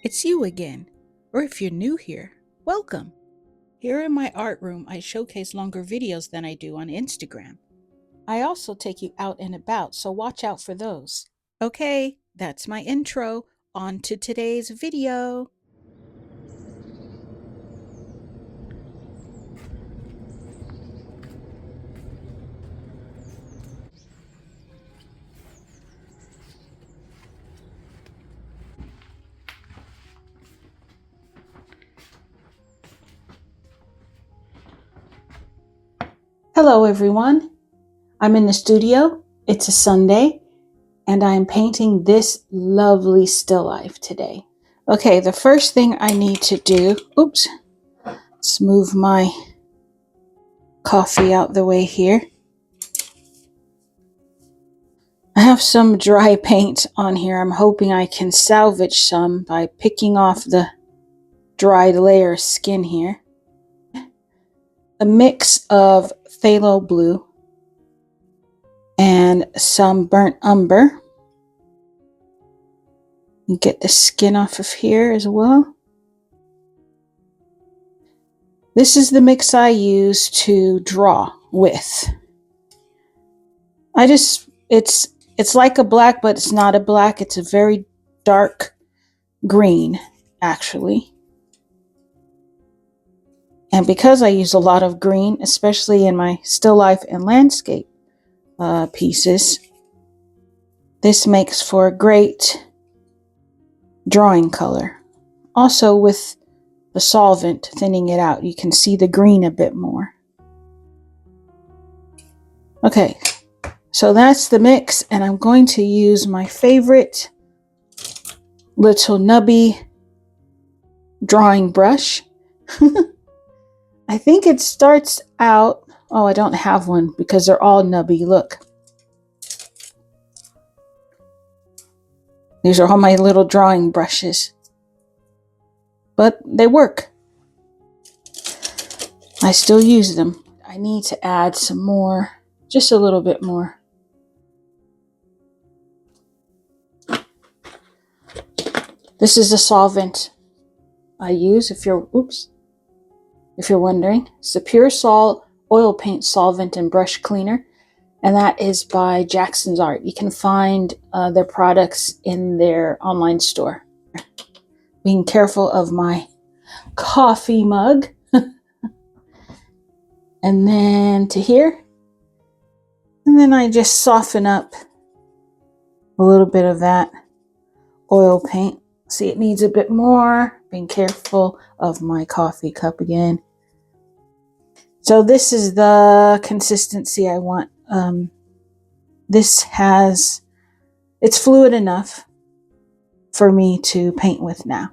it's you again. Or if you're new here, welcome. Here in my art room, I showcase longer videos than I do on Instagram. I also take you out and about, so watch out for those. Okay, that's my intro. On to today's video. Hello everyone. I'm in the studio. It's a Sunday, and I'm painting this lovely still life today. Okay, the first thing I need to do, let's move my coffee out the way here. I have some dry paint on here. I'm hoping I can salvage some by picking off the dried layer of skin here. A mix of phthalo blue and some burnt umber. You get the skin off of here as well. This is the mix I use to draw with. It's like a black, but it's not a black. It's a very dark green, actually. And because I use a lot of green, especially in my still life and landscape pieces, this makes for a great drawing color. Also with the solvent thinning it out, you can see the green a bit more. Okay, so that's the mix, and I'm going to use my favorite little nubby drawing brush. I think it starts out, I don't have one because they're all nubby. Look. These are all my little drawing brushes. But they work. I still use them. I need to add some more, just a little bit more. This is the solvent I use if you're wondering. It's a Pure Sol oil paint solvent and brush cleaner, and that is by Jackson's Art. You can find their products in their online store. Being careful of my coffee mug. And then to here. And then I just soften up a little bit of that oil paint. See, it needs a bit more. Being careful of my coffee cup again. So this is the consistency I want. It's fluid enough for me to paint with now.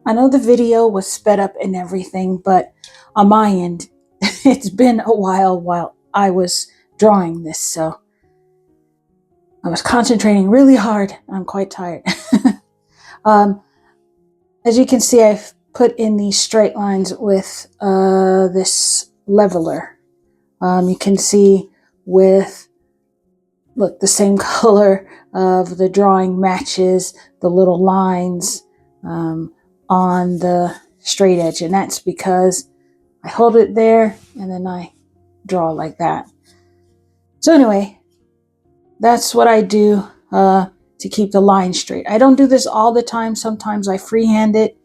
I know the video was sped up and everything, but on my end, it's been a while I was drawing this, so I was concentrating really hard. I'm quite tired. As you can see, I've put in these straight lines with this leveler. You can see with, look, the same color of the drawing matches the little lines on the straight edge, and that's because I hold it there and then I draw like that. So anyway, that's what I do to keep the line straight. I don't do this all the time. Sometimes I freehand it,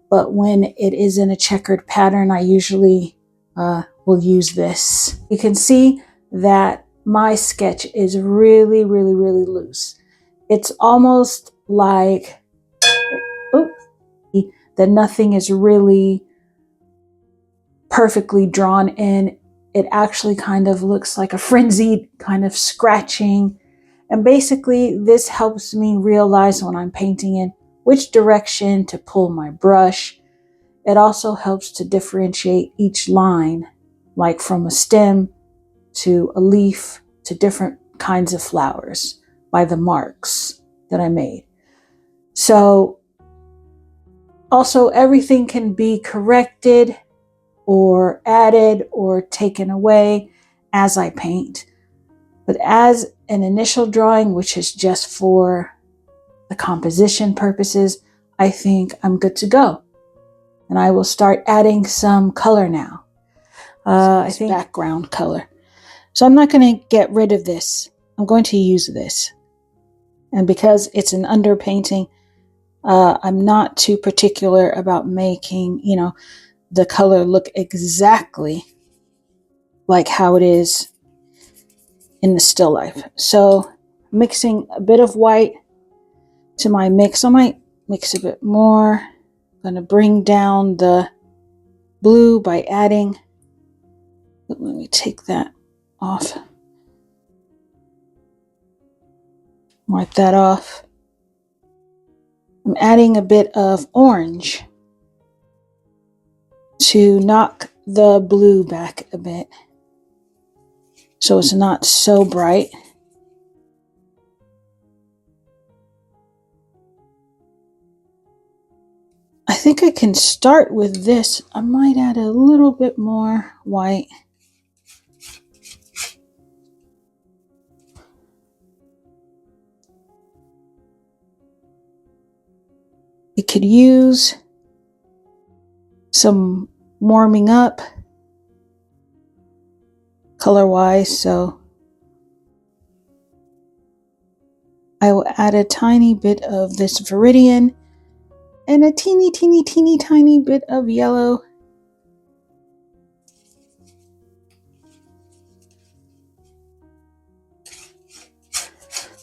but when it is in a checkered pattern, I usually will use this. You can see that my sketch is really, really, really loose. It's almost like that nothing is really perfectly drawn in. It actually kind of looks like a frenzied kind of scratching. And basically this helps me realize when I'm painting in which direction to pull my brush. It also helps to differentiate each line, like from a stem to a leaf to different kinds of flowers by the marks that I made. So also everything can be corrected or added or taken away as I paint. But as an initial drawing, which is just for the composition purposes, I think I'm good to go. And I will start adding some color now. I think background color. So I'm not going to get rid of this. I'm going to use this. And because it's an underpainting, I'm not too particular about making, the color look exactly like how it is in the still life. So mixing a bit of white to my mix. I might mix a bit more. I'm going to bring down the blue by adding, let me take that off. Wipe that off. I'm adding a bit of orange to knock the blue back a bit so it's not so bright. I think I can start with this. I might add a little bit more white. It could use some warming up color-wise, so I will add a tiny bit of this viridian and a teeny tiny bit of yellow.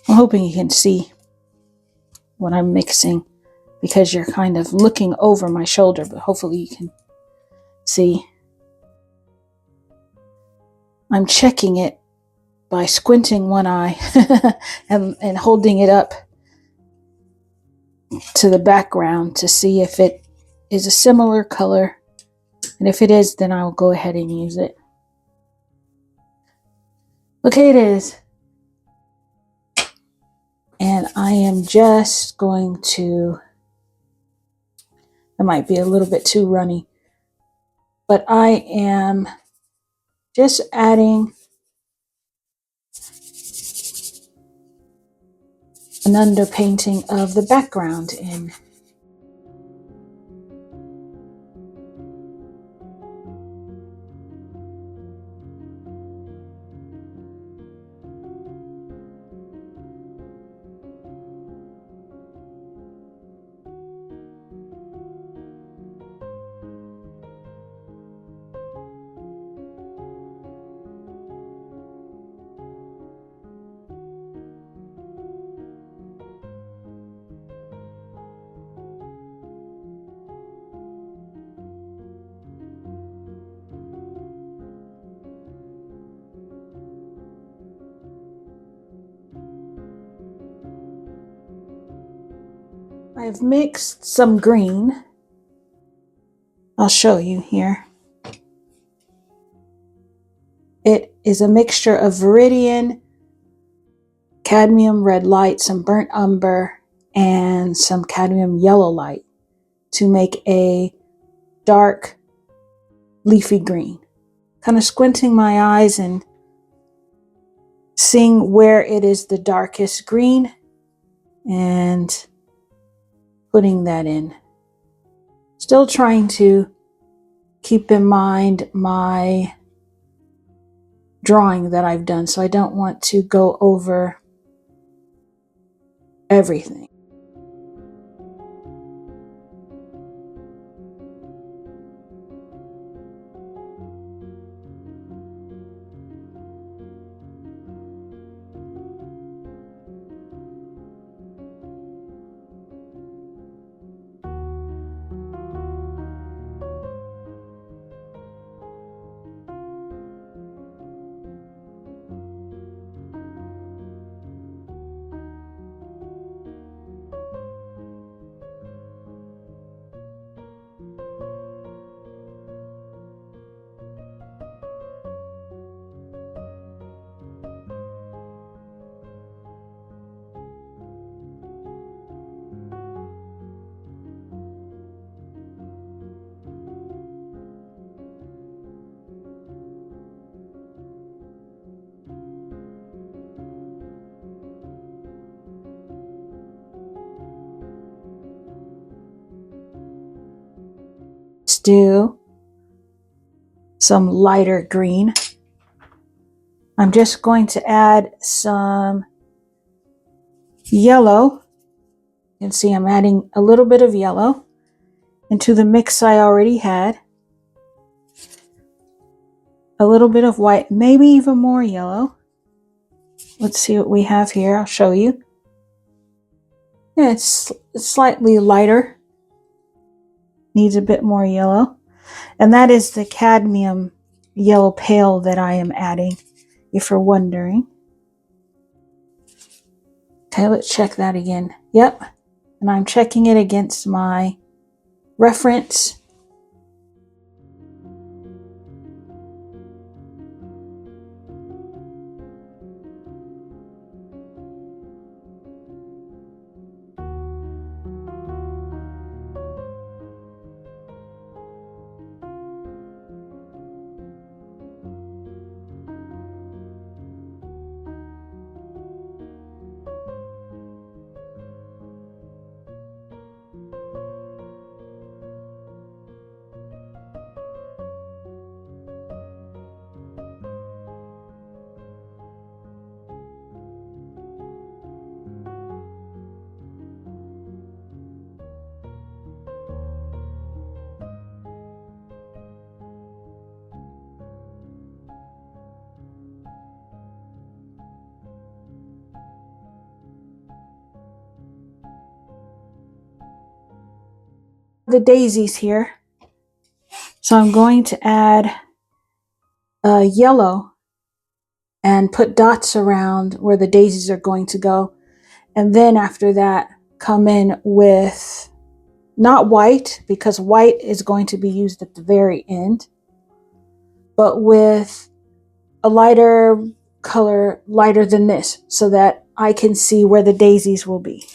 I'm hoping you can see what I'm mixing because you're kind of looking over my shoulder, but hopefully you can see. I'm checking it by squinting one eye and holding it up to the background to see if it is a similar color. And if it is, then I'll go ahead and use it. Okay, it is. And I am just going to, it might be a little bit too runny, but I am just adding an underpainting of the background in. I've mixed some green. I'll show you here. It is a mixture of viridian, cadmium red light, some burnt umber, and some cadmium yellow light to make a dark leafy green. Kind of squinting my eyes and seeing where it is the darkest green and putting that in. Still trying to keep in mind my drawing that I've done, so I don't want to go over everything. Let's do some lighter green. I'm just going to add some yellow. You can see I'm adding a little bit of yellow into the mix I already had. A little bit of white, maybe even more yellow. Let's see what we have here. I'll show you. Yeah, it's slightly lighter. Needs a bit more yellow. And that is the cadmium yellow pale that I am adding, if you're wondering. Okay, let's check that again. Yep. And I'm checking it against my reference. The daisies here. So I'm going to add yellow and put dots around where the daisies are going to go. And then after that, come in with not white, because white is going to be used at the very end, but with a lighter color, lighter than this, so that I can see where the daisies will be.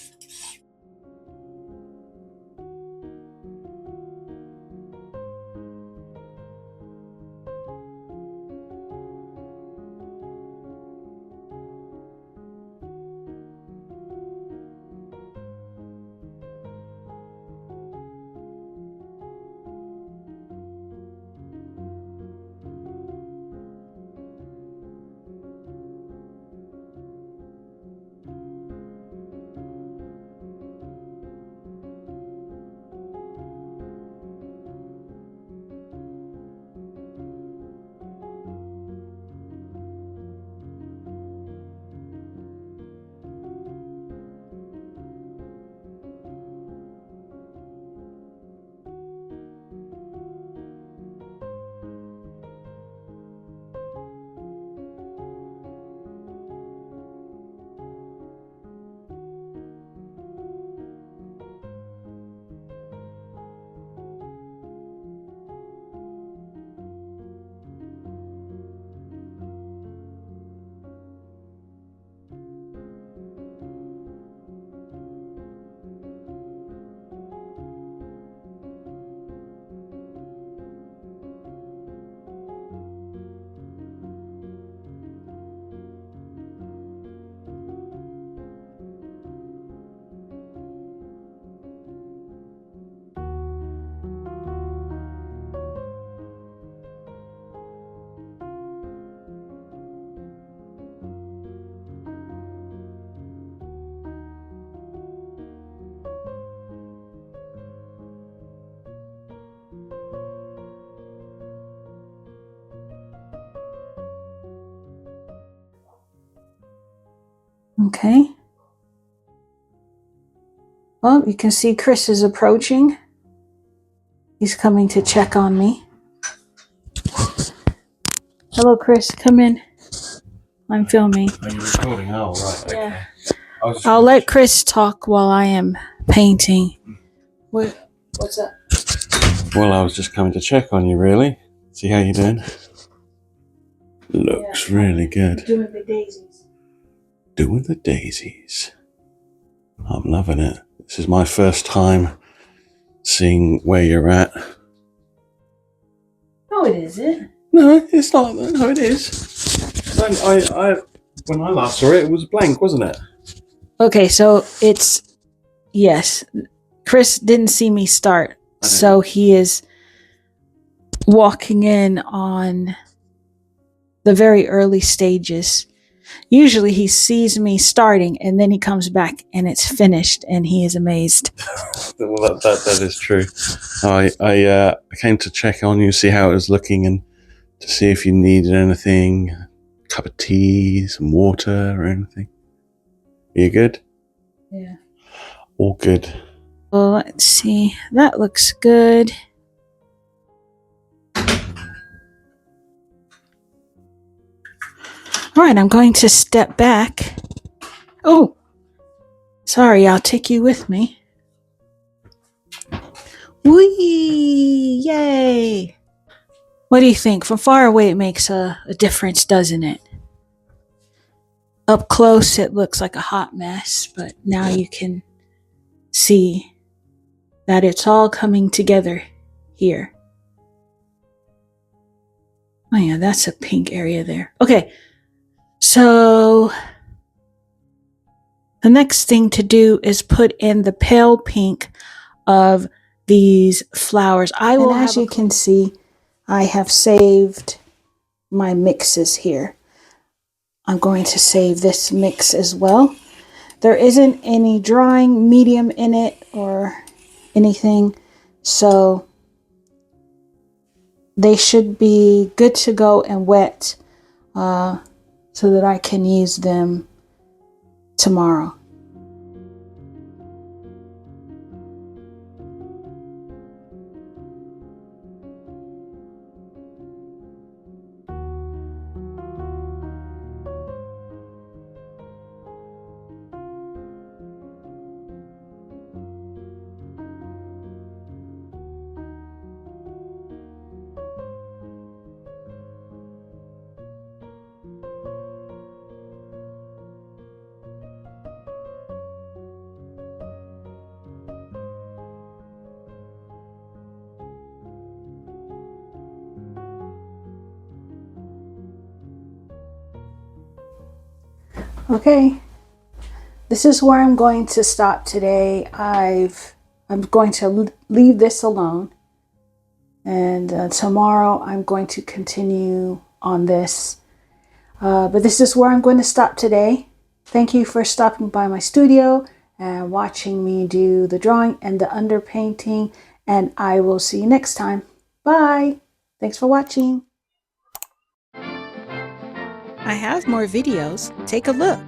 Okay. Well, you can see Chris is approaching. He's coming to check on me. Hello, Chris. Come in. I'm filming. Are you recording? Oh, right. Okay. Yeah. I'll let Chris talk while I am painting. What's up? Well, I was just coming to check on you, really. See how you're doing. Looks really good. Doing the daisies. Doing the daisies. I'm loving it. This is my first time seeing where you're at. No, it isn't. No, it's not. No, it is. When I last saw it, it was blank, wasn't it? Okay, so it's... Yes. Chris didn't see me start, so he is walking in on the very early stages. Usually he sees me starting and then he comes back and it's finished and he is amazed. Well, that is true. I came to check on you, see how it was looking, and to see if you needed anything, a cup of tea, some water, or anything. Are you good? Yeah. All good. Well, let's see. That looks good. All right, I'm going to step back. Oh, sorry, I'll take you with me. Whee! Yay! What do you think? From far away, it makes a difference, doesn't it? Up close, it looks like a hot mess, but now you can see that it's all coming together here. Oh yeah, that's a pink area there. Okay, so the next thing to do is put in the pale pink of these flowers. And as you can see, I have saved my mixes here. I'm going to save this mix as well. There isn't any drying medium in it or anything, so they should be good to go and wet so that I can use them tomorrow. Okay, this is where I'm going to stop today. I'm going to leave this alone, and tomorrow I'm going to continue on this. But this is where I'm going to stop today. Thank you for stopping by my studio and watching me do the drawing and the underpainting, and I will see you next time. Bye! Thanks for watching. I have more videos. Take a look.